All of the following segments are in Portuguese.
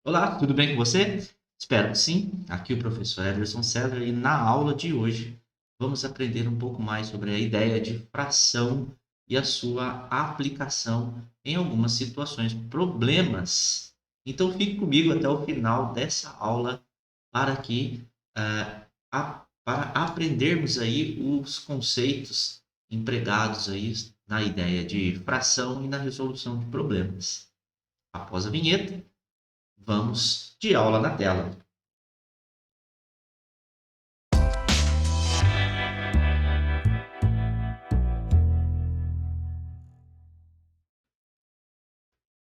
Olá, tudo bem com você? Espero que sim. Aqui o professor Ederson César e na aula de hoje vamos aprender um pouco mais sobre a ideia de fração e a sua aplicação em algumas situações, problemas. Então fique comigo até o final dessa aula para que para aprendermos aí os conceitos empregados aí na ideia de fração e na resolução de problemas. Após a vinheta, vamos de aula na tela.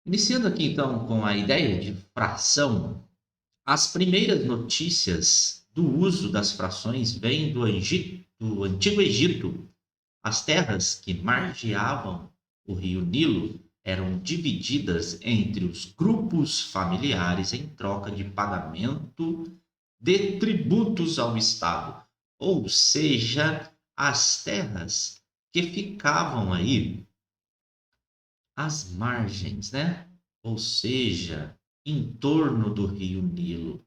Iniciando aqui então com a ideia de fração, as primeiras notícias do uso das frações vêm do Antigo Egito. As terras que margeavam o rio Nilo eram divididas entre os grupos familiares em troca de pagamento de tributos ao Estado, ou seja, as terras que ficavam aí às margens, né? Ou seja, em torno do rio Nilo,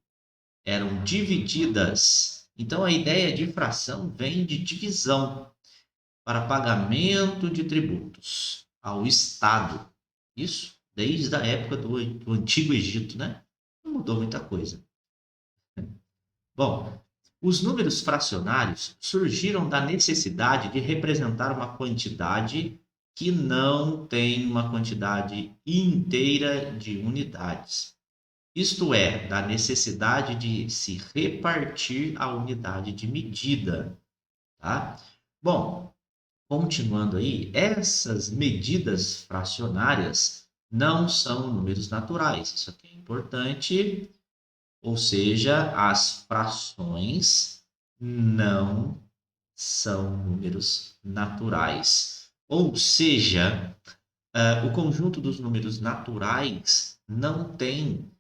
eram divididas. Então a ideia de fração vem de divisão para pagamento de tributos ao Estado. Isso desde a época do Antigo Egito, né? Não mudou muita coisa. Bom, os números fracionários surgiram da necessidade de representar uma quantidade que não tem uma quantidade inteira de unidades. Isto é, da necessidade de se repartir a unidade de medida, tá? Bom, continuando aí, essas medidas fracionárias não são números naturais. Isso aqui é importante, ou seja, as frações não são números naturais. Ou seja, o conjunto dos números naturais não tem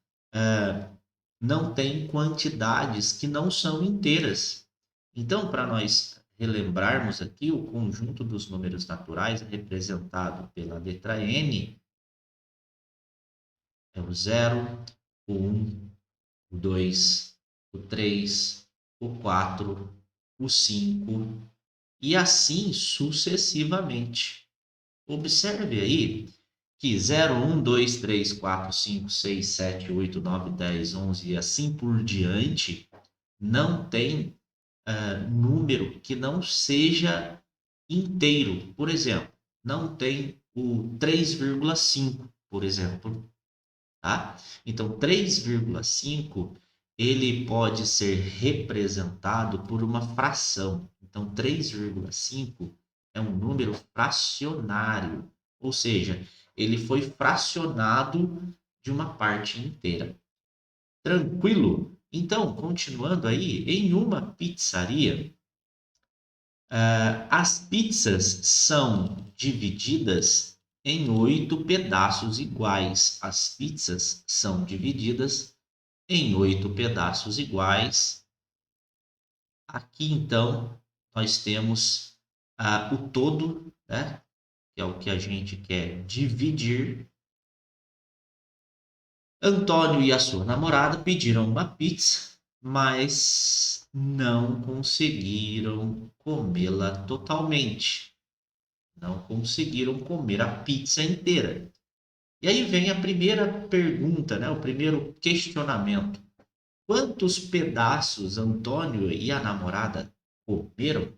quantidades que não são inteiras. Então, para nós relembrarmos aqui, o conjunto dos números naturais é representado pela letra N, é o 0, o 1, o 2, o 3, o 4, o 5 e assim sucessivamente. Observe aí que 0, 1, 2, 3, 4, 5, 6, 7, 8, 9, 10, 11 e assim por diante não tem número que não seja inteiro. Por exemplo, não tem o 3,5, por exemplo. Tá? Então, 3,5 ele pode ser representado por uma fração. Então, 3,5 é um número fracionário, ou seja, ele foi fracionado de uma parte inteira. Tranquilo? Então, continuando aí, em uma pizzaria, as pizzas são divididas em 8 pedaços iguais. As pizzas são divididas em 8 pedaços iguais. Aqui, então, nós temos o todo, né? Que é o que a gente quer dividir. Antônio e a sua namorada pediram uma pizza, mas não conseguiram comê-la totalmente. Não conseguiram comer a pizza inteira. E aí vem a primeira pergunta, né? O primeiro questionamento. Quantos pedaços Antônio e a namorada comeram?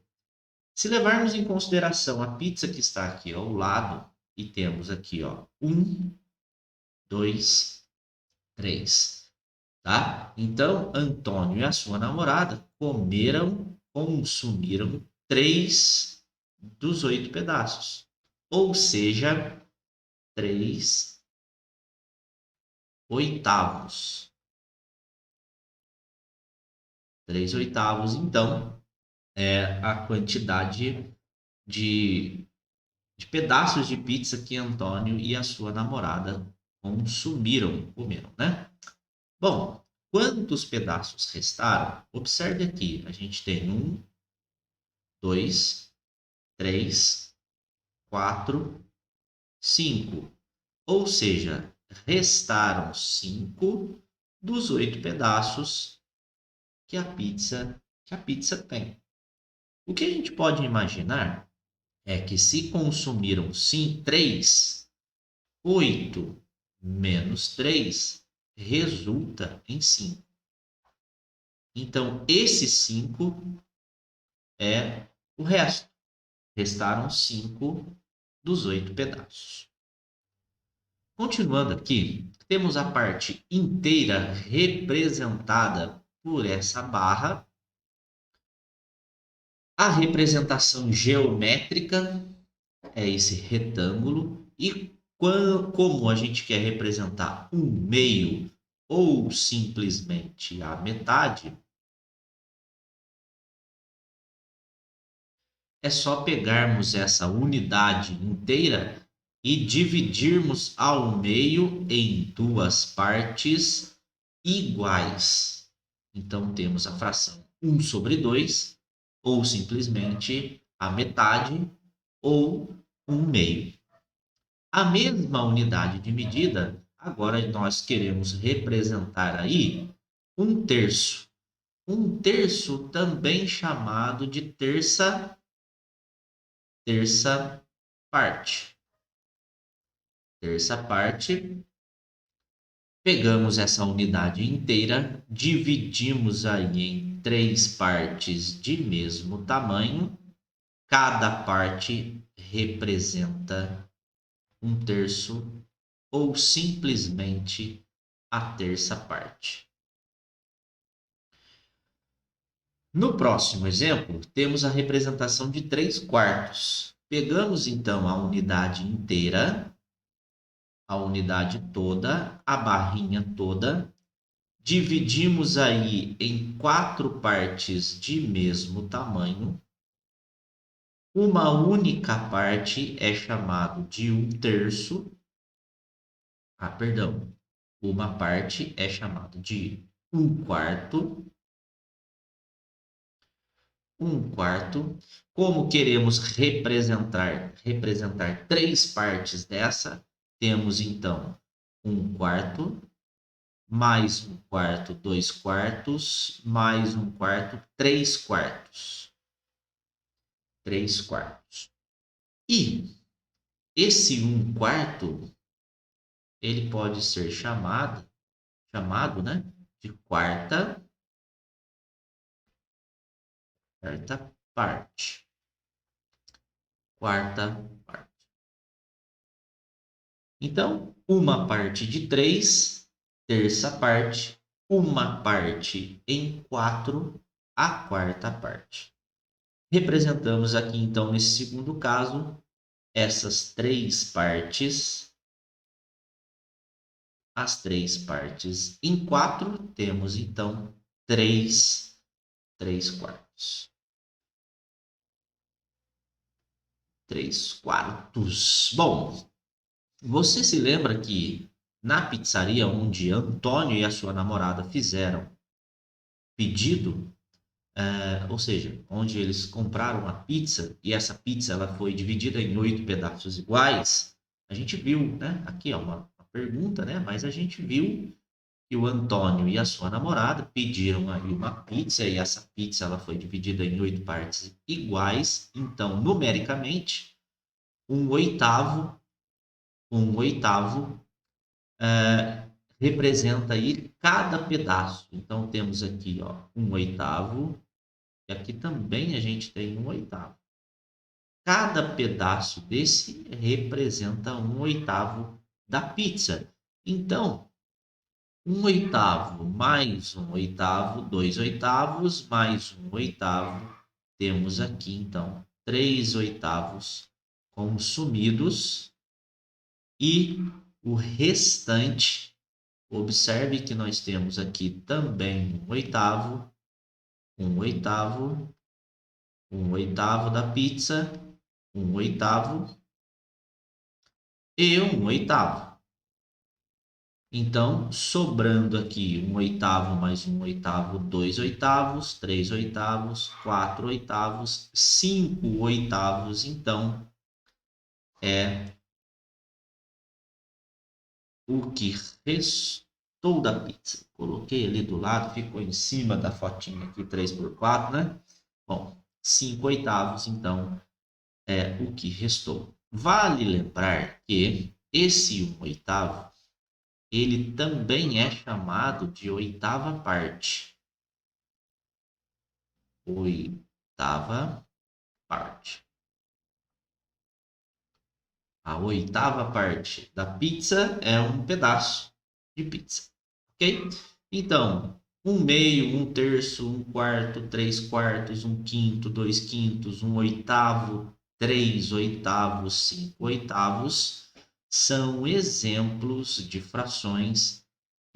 Se levarmos em consideração a pizza que está aqui ao lado, e temos aqui, ó, 1, 2, 3, tá? Então, Antônio e a sua namorada consumiram 3 dos 8 pedaços. Ou seja, 3 oitavos. 3 oitavos, então, é a quantidade de, de pedaços de pizza que Antônio e a sua namorada comeram, né? Bom, quantos pedaços restaram? Observe aqui, a gente tem 1, 2, 3, 4, 5. Ou seja, restaram 5 dos 8 pedaços que a pizza tem. O que a gente pode imaginar é que se consumiram 3, 8 menos 3 resulta em 5. Então, esse 5 é o resto. Restaram 5 dos 8 pedaços. Continuando aqui, temos a parte inteira representada por essa barra. A representação geométrica é esse retângulo. E como a gente quer representar um meio ou simplesmente a metade, é só pegarmos essa unidade inteira e dividirmos ao meio em duas partes iguais. Então, temos a fração 1/2, ou simplesmente a metade, ou 1/2. A mesma unidade de medida, agora nós queremos representar aí 1/3. 1/3 também chamado de terça parte. Terça parte, pegamos essa unidade inteira, dividimos aí em 3 partes de mesmo tamanho, cada parte representa 1/3 ou simplesmente a terça parte. No próximo exemplo, temos a representação de 3/4. Pegamos então a unidade inteira, a unidade toda, a barrinha toda, dividimos aí em 4 partes de mesmo tamanho. Uma única parte é chamado de 1/3. Uma parte é chamado de 1/4. 1/4. Como queremos representar 3 partes dessa, temos então 1/4, mais 1/4, 2/4, mais 1/4, 3/4. 3/4. E esse 1/4, ele pode ser chamado, né, de quarta parte. Quarta parte. Então, uma parte de 3, terça parte, uma parte em 4, a quarta parte. Representamos aqui, então, nesse segundo caso, essas 3 partes. As 3 partes em 4, temos, então, 3/4. 3/4. Bom, você se lembra que na pizzaria onde Antônio e a sua namorada fizeram pedido, ou seja, onde eles compraram a pizza e essa pizza ela foi dividida em 8 pedaços iguais, a gente viu, né? Aqui é uma pergunta, né? Mas a gente viu que o Antônio e a sua namorada pediram aí uma pizza e essa pizza ela foi dividida em 8 partes iguais. Então, numericamente, 1/8 representa aí cada pedaço. Então, temos aqui, ó, 1/8, e aqui também a gente tem 1/8. Cada pedaço desse representa 1/8 da pizza. Então, 1/8 mais 1/8, 2/8, mais 1/8. Temos aqui, então, 3/8 consumidos. E o restante, observe que nós temos aqui também 1/8, 1/8, 1/8 da pizza, 1/8 e 1/8. Então, sobrando aqui 1/8 mais 1/8, 2/8, 3/8, 4/8, 5/8. Então, é o que restou. restou da pizza. Coloquei ali do lado, ficou em cima da fotinha aqui, 3/4, né? Bom, 5/8, então, é o que restou. Vale lembrar que esse 1/8, ele também é chamado de oitava parte. Oitava parte. A oitava parte da pizza é um pedaço de pizza, ok? Então, 1/2, 1/3, 1/4, 3/4, 1/5, 2/5, 1/8, 3/8, 5/8 são exemplos de frações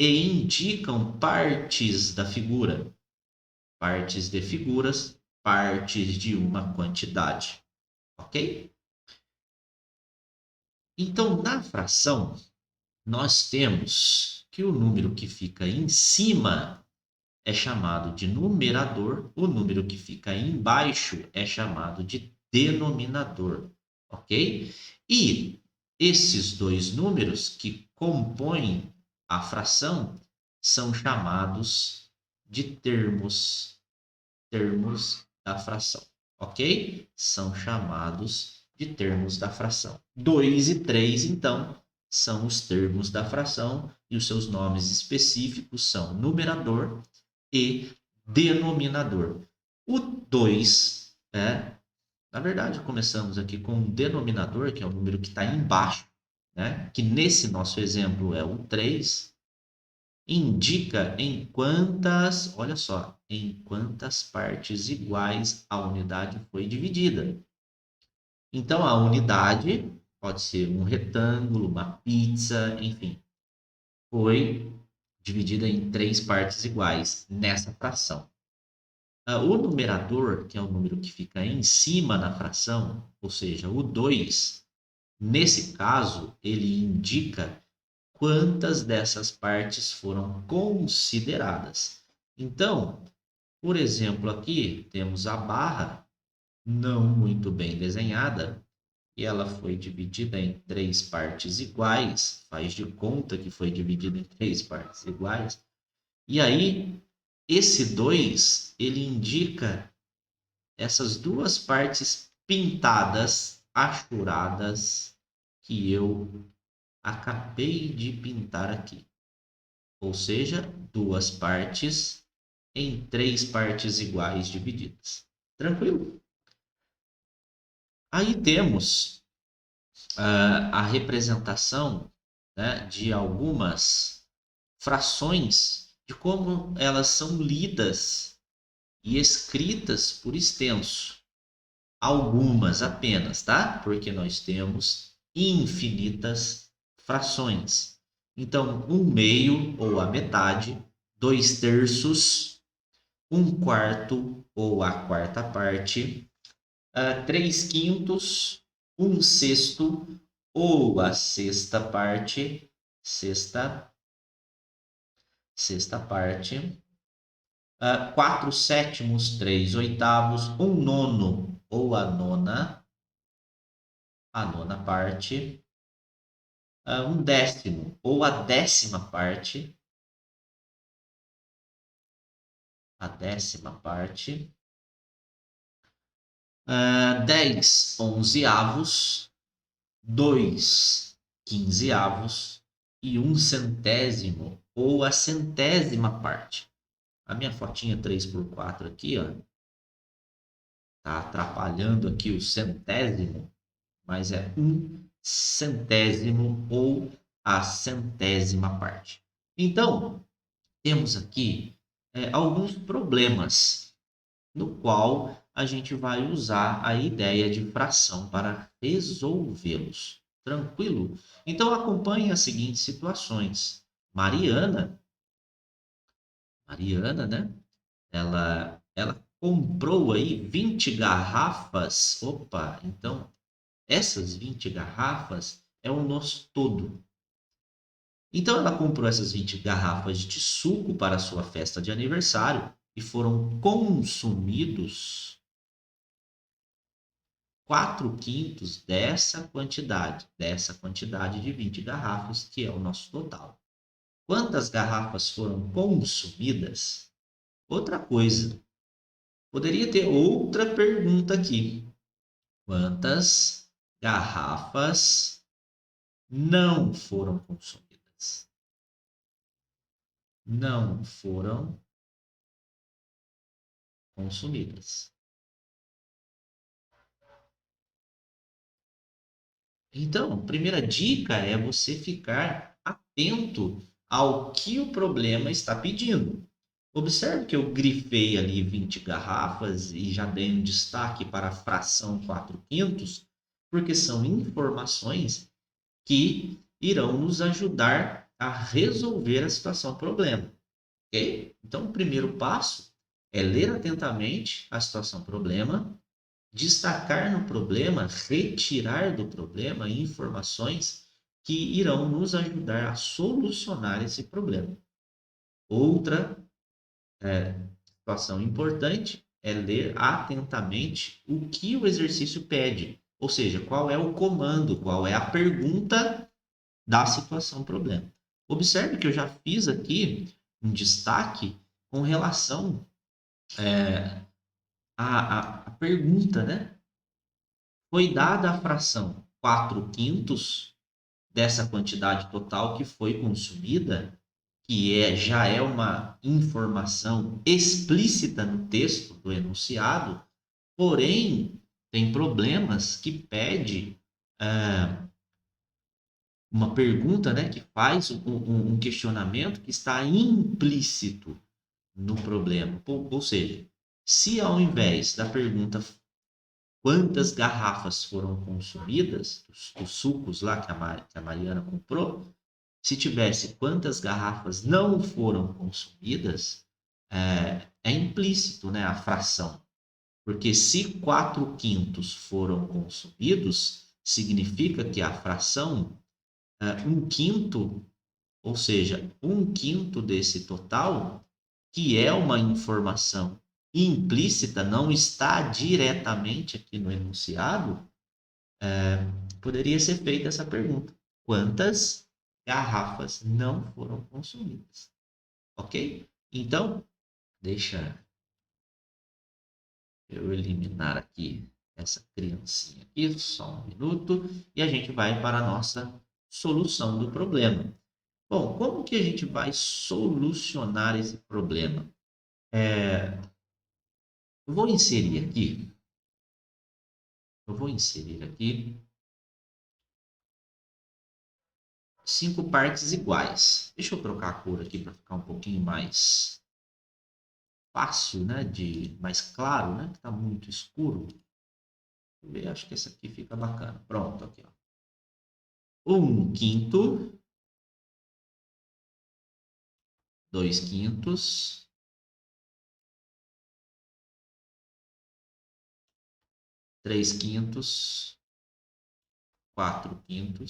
e indicam partes da figura, partes de figuras, partes de uma quantidade, ok? Então, na fração, nós temos que o número que fica em cima é chamado de numerador, o número que fica embaixo é chamado de denominador, ok? E esses dois números que compõem a fração são chamados de termos da fração, ok? São chamados de termos da fração. 2 e 3, então, são os termos da fração e os seus nomes específicos são numerador e denominador. O 2, na verdade, começamos aqui com um denominador, que é o número que está embaixo, né? Que nesse nosso exemplo é o 3, indica em quantas, olha só, em quantas partes iguais a unidade foi dividida. Então, a unidade pode ser um retângulo, uma pizza, enfim, foi dividida em 3 partes iguais nessa fração. O numerador, que é o número que fica em cima da fração, ou seja, o 2, nesse caso, ele indica quantas dessas partes foram consideradas. Então, por exemplo, aqui temos a barra não muito bem desenhada e ela foi dividida em 3 partes iguais. Faz de conta que foi dividida em 3 partes iguais. E aí, esse 2, ele indica essas duas partes pintadas, achuradas, que eu acabei de pintar aqui. Ou seja, duas partes em 3 partes iguais divididas. Tranquilo? Aí temos a representação, né, de algumas frações, de como elas são lidas e escritas por extenso. Algumas apenas, tá? Porque nós temos infinitas frações. Então, 1/2 ou a metade, 2/3, 1/4 ou a quarta parte, 3/5, 1/6 ou a sexta parte, sexta parte, 4/7, 3/8, 1/9 ou a nona parte, 1/10 ou a décima parte, a décima parte, 10 onzeavos, 2 quinzeavos e 1/100 ou a centésima parte. A minha fotinha 3/4 aqui, ó, tá atrapalhando aqui o centésimo, mas é 1/100 ou a centésima parte. Então, temos aqui alguns problemas no qual a gente vai usar a ideia de fração para resolvê-los. Tranquilo? Então acompanhe as seguintes situações. Mariana, né? Ela comprou aí 20 garrafas. Opa, então essas 20 garrafas é o nosso todo. Então ela comprou essas 20 garrafas de suco para a sua festa de aniversário e foram consumidos 4/5 dessa quantidade de 20 garrafas, que é o nosso total. quantas garrafas foram consumidas? Outra coisa. Poderia ter outra pergunta aqui. Quantas garrafas não foram consumidas? Não foram consumidas. Então, a primeira dica é você ficar atento ao que o problema está pedindo. Observe que eu grifei ali 20 garrafas e já dei um destaque para a fração 4/5, porque são informações que irão nos ajudar a resolver a situação problema, ok? Então, o primeiro passo é ler atentamente a situação problema, destacar no problema, retirar do problema informações que irão nos ajudar a solucionar esse problema. Outra situação importante é ler atentamente o que o exercício pede, ou seja, qual é o comando, qual é a pergunta da situação problema. Observe que eu já fiz aqui um destaque com relação à pergunta, né? Foi dada a fração 4/5 dessa quantidade total que foi consumida, que já é uma informação explícita no texto do enunciado, porém tem problemas que pede uma pergunta, né, que faz um questionamento que está implícito no problema. Ou seja, se ao invés da pergunta quantas garrafas foram consumidas, os sucos lá que a Mariana comprou, se tivesse quantas garrafas não foram consumidas, é implícito, né, a fração. Porque se 4/5 foram consumidos, significa que a fração 1/5, ou seja, 1/5 desse total, que é uma informação implícita, não está diretamente aqui no enunciado, poderia ser feita essa pergunta: quantas garrafas não foram consumidas? Ok? Então, deixa eu eliminar aqui essa criancinha aqui, só um minuto, e a gente vai para a nossa solução do problema. Bom, como que a gente vai solucionar esse problema? Eu vou inserir aqui 5 partes iguais. Deixa eu trocar a cor aqui para ficar um pouquinho mais fácil, né? Mais claro, né? Que está muito escuro. Eu acho que esse aqui fica bacana. Pronto, aqui, ó. 1/5, 2/5, 3/5, 4/5,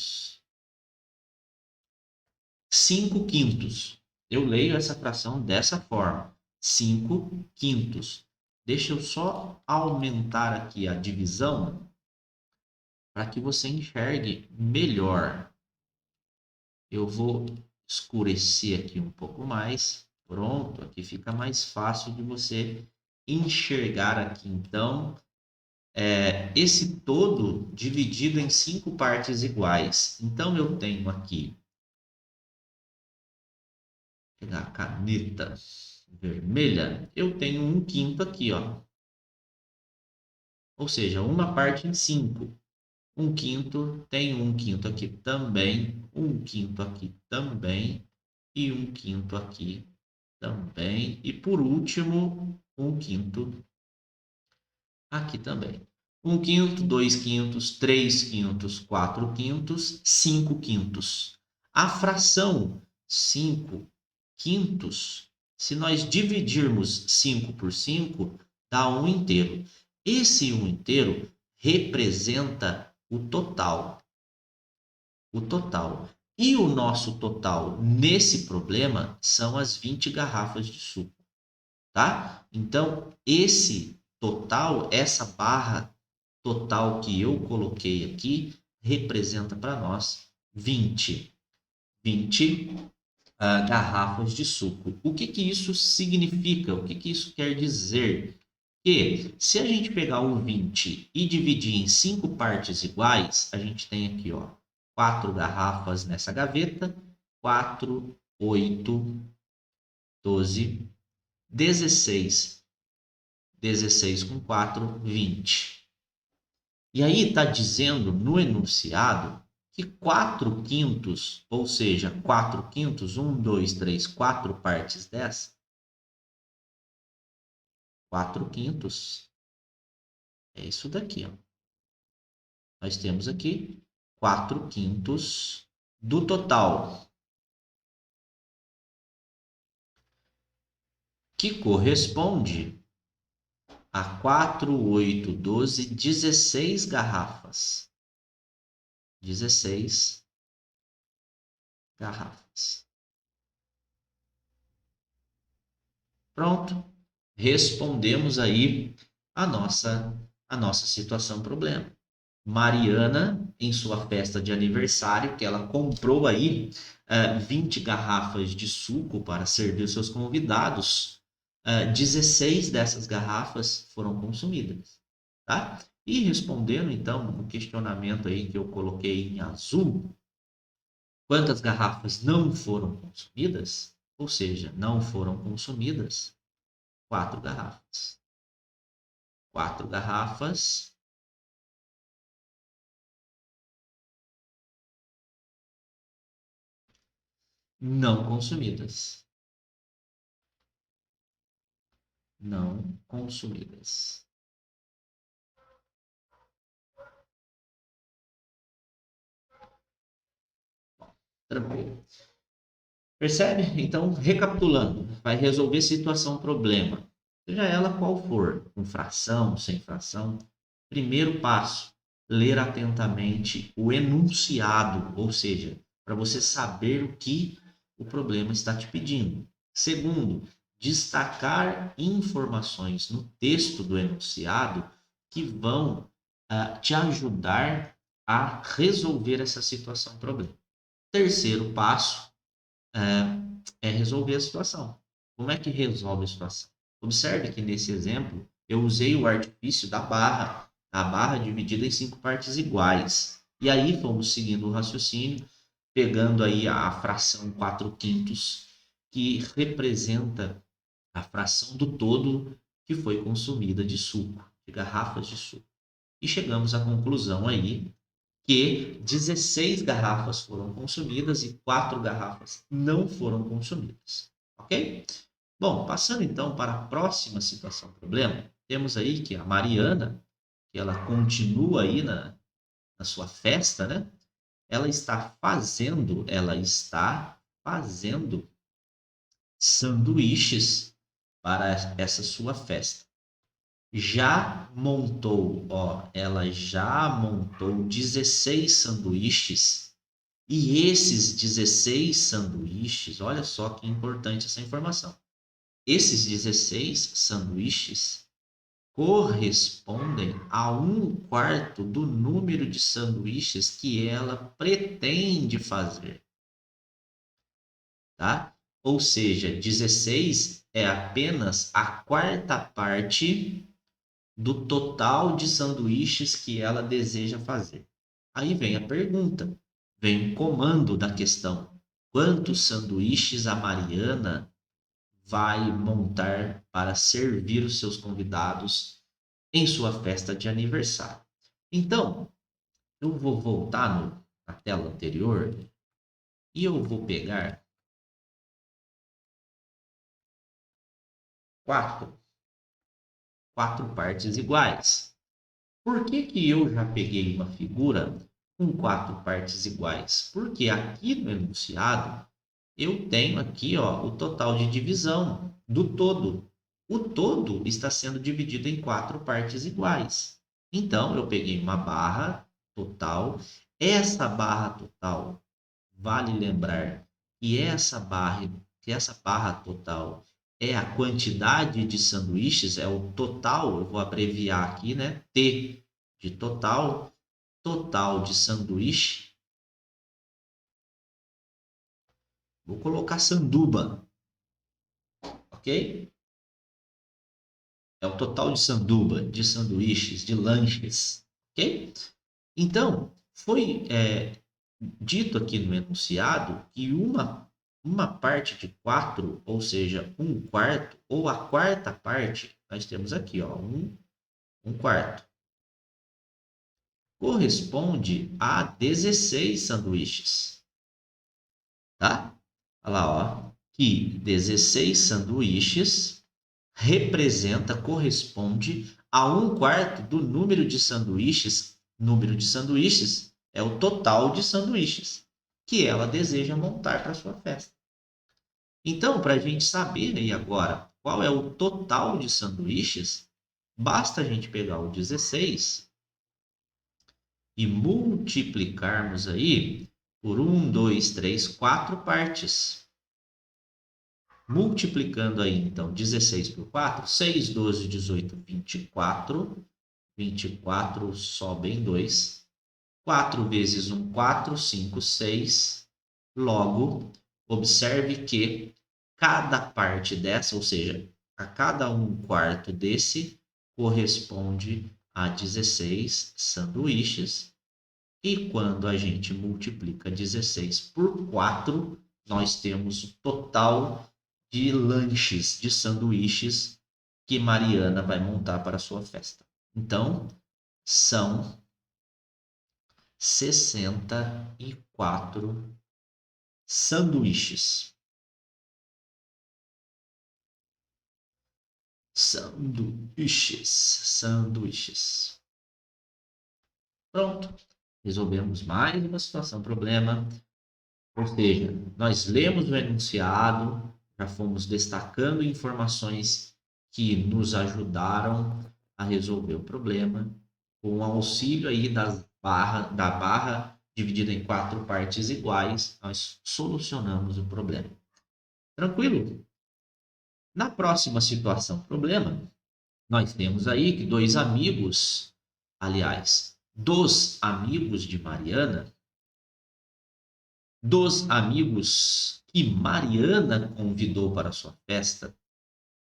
5/5. Eu leio essa fração dessa forma: 5/5. Deixa eu só aumentar aqui a divisão para que você enxergue melhor. Eu vou escurecer aqui um pouco mais. Pronto, aqui fica mais fácil de você enxergar aqui. Então, esse todo dividido em 5 partes iguais. Então, eu tenho aqui, vou pegar a caneta vermelha, eu tenho 1/5 aqui, ó. Ou seja, uma parte em 5. 1/5, tem 1/5 aqui também, 1/5 aqui também, e 1/5 aqui também, e por último, 1/5 aqui também. 1/5, 2/5, 3/5, 4/5, 5/5. A fração 5/5, se nós dividirmos 5 por 5, dá 1 inteiro. Esse 1 inteiro representa o total. O total. E o nosso total nesse problema são as 20 garrafas de suco, tá? Então, esse total, essa barra total que eu coloquei aqui, representa para nós 20. 20 garrafas de suco. O que que isso significa? O que que isso quer dizer? Que se a gente pegar o 20 e dividir em 5 partes iguais, a gente tem aqui, ó, 4 garrafas nessa gaveta, 4, 8, 12, 16. 16 com 4, 20. E aí está dizendo no enunciado que 4 quintos, ou seja, 4 quintos, 1, 2, 3, 4 partes dessa, 4 quintos é isso daqui, ó. Nós temos aqui 4 quintos do total, que corresponde a 4, 8, 12, 16 garrafas. 16 garrafas. Pronto. Respondemos aí a nossa situação problema. Mariana, em sua festa de aniversário, que ela comprou aí 20 garrafas de suco para servir seus convidados, 16 dessas garrafas foram consumidas, tá? E respondendo, então, o questionamento aí que eu coloquei em azul, quantas garrafas não foram consumidas? Ou seja, não foram consumidas 4 garrafas. 4 garrafas não consumidas. Não consumidas. Tranquilo. Percebe? Então, recapitulando, vai resolver situação problema. Seja ela qual for, com fração, sem fração. Primeiro passo, ler atentamente o enunciado, ou seja, para você saber o que o problema está te pedindo. Segundo, destacar informações no texto do enunciado que vão te ajudar a resolver essa situação problema. Terceiro passo é resolver a situação. Como é que resolve a situação? Observe que nesse exemplo eu usei o artifício da barra, a barra dividida em 5 partes iguais. E aí fomos seguindo o raciocínio, pegando aí a fração 4 quintos, que representa a fração do todo que foi consumida de suco, de garrafas de suco. E chegamos à conclusão aí que 16 garrafas foram consumidas e 4 garrafas não foram consumidas. Ok? Bom, passando então para a próxima situação problema, temos aí que a Mariana, que ela continua aí na sua festa, né? Ela está fazendo sanduíches para essa sua festa. Ela já montou 16 sanduíches e esses 16 sanduíches, olha só que importante essa informação. Esses 16 sanduíches correspondem a 1/4 do número de sanduíches que ela pretende fazer, tá? Ou seja, 16 é apenas a quarta parte do total de sanduíches que ela deseja fazer. Aí vem a pergunta, vem o comando da questão. Quantos sanduíches a Mariana vai montar para servir os seus convidados em sua festa de aniversário? Então, eu vou voltar na tela anterior e eu vou pegar quatro partes iguais. Por que que eu já peguei uma figura com 4 partes iguais? Porque aqui no enunciado eu tenho aqui, ó, o total de divisão do todo. O todo está sendo dividido em 4 partes iguais. Então eu peguei uma barra total. Essa barra total, vale lembrar que essa barra total é a quantidade de sanduíches, é o total, eu vou abreviar aqui, né? T de total de sanduíche Vou colocar sanduba, ok? É o total de sanduba, de sanduíches, de lanches, ok? Então, foi dito aqui no enunciado que uma parte de 4, ou seja, um quarto, ou a quarta parte, nós temos aqui, ó, um quarto, corresponde a 16 sanduíches, tá? Olha lá, ó, que 16 sanduíches corresponde a um quarto do número de sanduíches. Número de sanduíches é o total de sanduíches que ela deseja montar para sua festa. Então, para a gente saber aí agora qual é o total de sanduíches, basta a gente pegar o 16 e multiplicarmos aí por 1, 2, 3, 4 partes. Multiplicando aí, então, 16 por 4, 6, 12, 18, 24. 24 sobem 2. 4 vezes 1, 4, 5, 6. Logo, observe que cada parte dessa, ou seja, a cada um quarto desse, corresponde a 16 sanduíches. E quando a gente multiplica 16 por 4, nós temos o total de lanches, de sanduíches que Mariana vai montar para a sua festa. Então, são 64 sanduíches. Sanduíches. Pronto. Resolvemos mais uma situação, problema. Ou seja, nós lemos o enunciado, já fomos destacando informações que nos ajudaram a resolver o problema, com o auxílio aí da barra dividida em 4 partes iguais, nós solucionamos o problema. Tranquilo? Na próxima situação, problema, nós temos aí que dos amigos de Mariana, dos amigos que Mariana convidou para sua festa,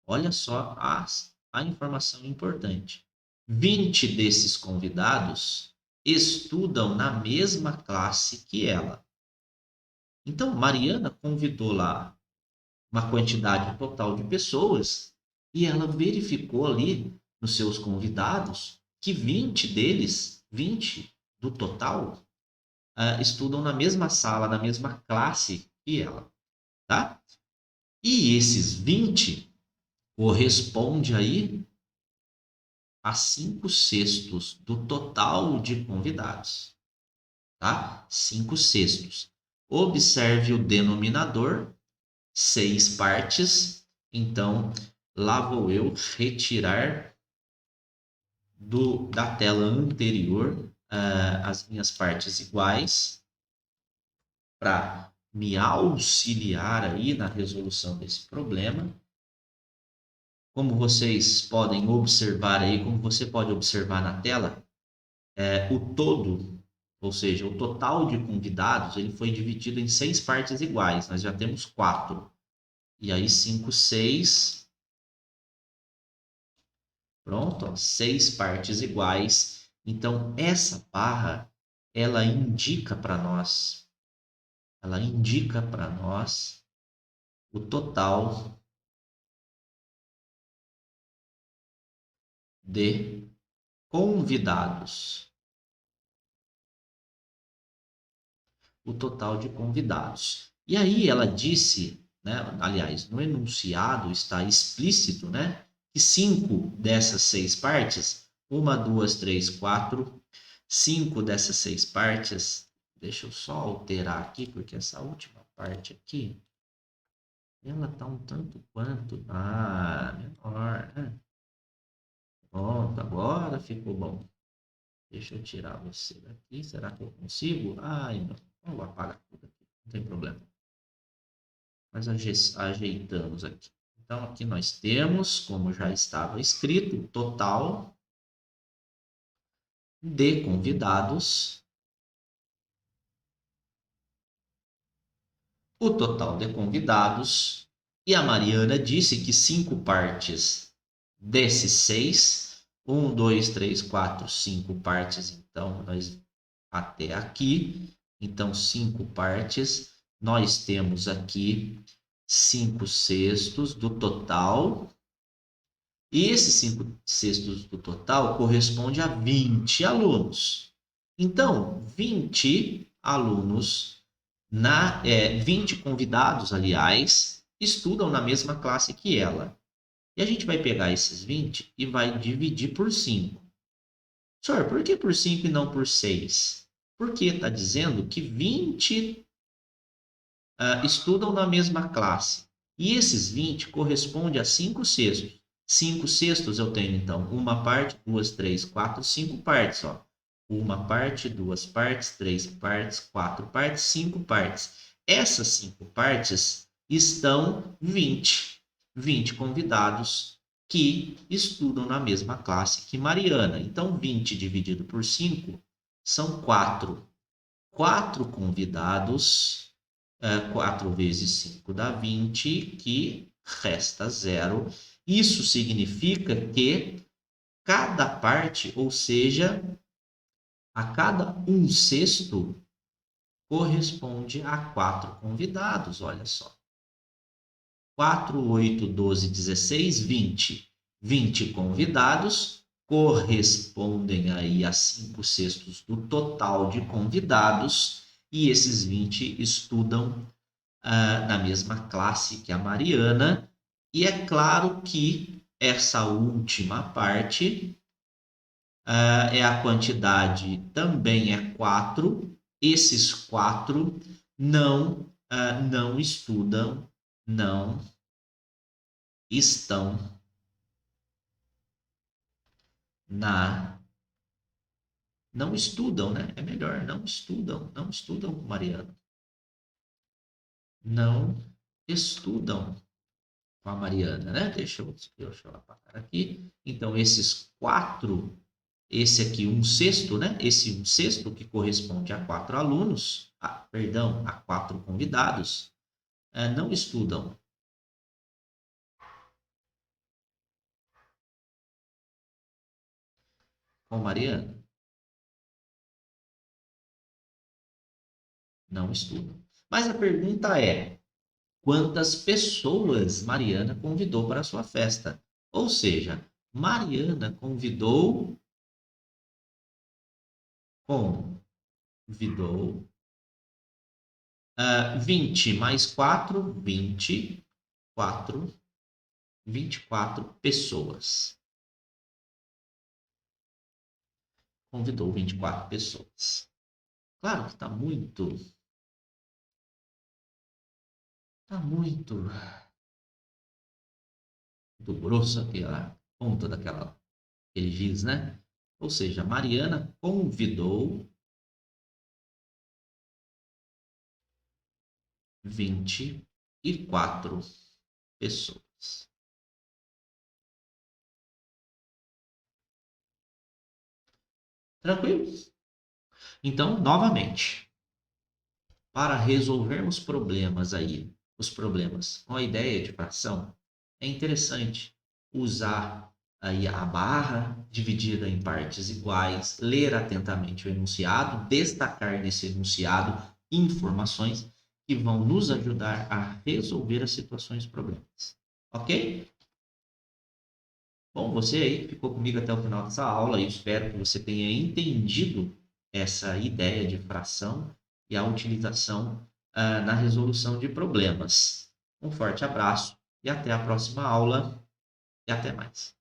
olha só a informação importante. 20 desses convidados estudam na mesma classe que ela. Então, Mariana convidou lá uma quantidade total de pessoas e ela verificou ali nos seus convidados que 20 deles, 20 do total, estudam na mesma sala, na mesma classe que ela, tá? E esses 20 corresponde aí a 5/6 do total de convidados, tá? 5/6. Observe o denominador, 6 partes. Então, lá vou eu retirar da tela anterior as minhas partes iguais para me auxiliar aí na resolução desse problema. Como vocês podem observar aí, como você pode observar na tela, o todo, ou seja, o total de convidados, ele foi dividido em 6 partes iguais. Nós já temos 4. E aí 5, 6. Pronto, ó, 6 partes iguais. Então, essa barra, ela indica para nós o total de convidados. O total de convidados. E aí ela disse, né, aliás, no enunciado está explícito, né, que 5 dessas 6 partes, 1, 2, 3, 4, 5 dessas 6 partes, deixa eu só alterar aqui, porque essa última parte aqui, ela tá um tanto quanto, menor, né? Pronto, agora ficou bom. Deixa eu tirar você daqui, será que eu consigo? Ai, não vou apagar tudo aqui, não tem problema. Mas ajeitamos aqui. Então, aqui nós temos, como já estava escrito, o total de convidados o total de convidados, e a Mariana disse que 5 partes desses 6, 1, 2, 3, 4, 5 partes, então, nós até aqui, então 5 partes, nós temos aqui 5 sextos do total, e esses 5 sextos do total corresponde a 20 alunos. Então, 20 alunos, 20 convidados, aliás, estudam na mesma classe que ela. E a gente vai pegar esses 20 e vai dividir por 5. Senhor, por que por 5 e não por 6? Porque está dizendo que 20 estudam na mesma classe. E esses 20 correspondem a 5 sextos. 5 sextos eu tenho, então, uma parte, 2, 3, 4, 5 partes. Ó. Uma parte, 2 partes, 3 partes, 4 partes, 5 partes. Essas 5 partes estão 20 convidados que estudam na mesma classe que Mariana. Então, 20 dividido por 5 são 4. 4 convidados, 4 vezes 5 dá 20, que resta 0. Isso significa que cada parte, ou seja, a cada 1/6, corresponde a 4 convidados, olha só. 4, 8, 12, 16, 20. 20 convidados correspondem aí a 5/6 do total de convidados, e esses 20 estudam na mesma classe que a Mariana, e é claro que essa última parte é a quantidade, também é 4, esses 4 não estudam, não estão não estudam, né? É melhor, não estudam, Mariana. Não estudam com a Mariana, né? Deixa eu apagar aqui. Então, esses 4, esse aqui, 1/6, né? Esse 1/6 que corresponde a 4 alunos, a 4 convidados, não estudam. Com Mariana. Não estudam. Mas a pergunta é: quantas pessoas Mariana convidou para a sua festa? Ou seja, Mariana convidou 20 mais 4, 24 pessoas. Convidou 24 pessoas. Claro que está muito grosso aquela ponta daquele giz, né? Ou seja, Mariana convidou 24 pessoas. Tranquilo? Então, novamente, para resolvermos problemas aí, os problemas com a ideia de fração, é interessante usar aí a barra dividida em partes iguais, ler atentamente o enunciado, destacar nesse enunciado informações que vão nos ajudar a resolver as situações e problemas. Ok? Bom, você aí que ficou comigo até o final dessa aula, eu espero que você tenha entendido essa ideia de fração e a utilização na resolução de problemas. Um forte abraço e até a próxima aula, e até mais.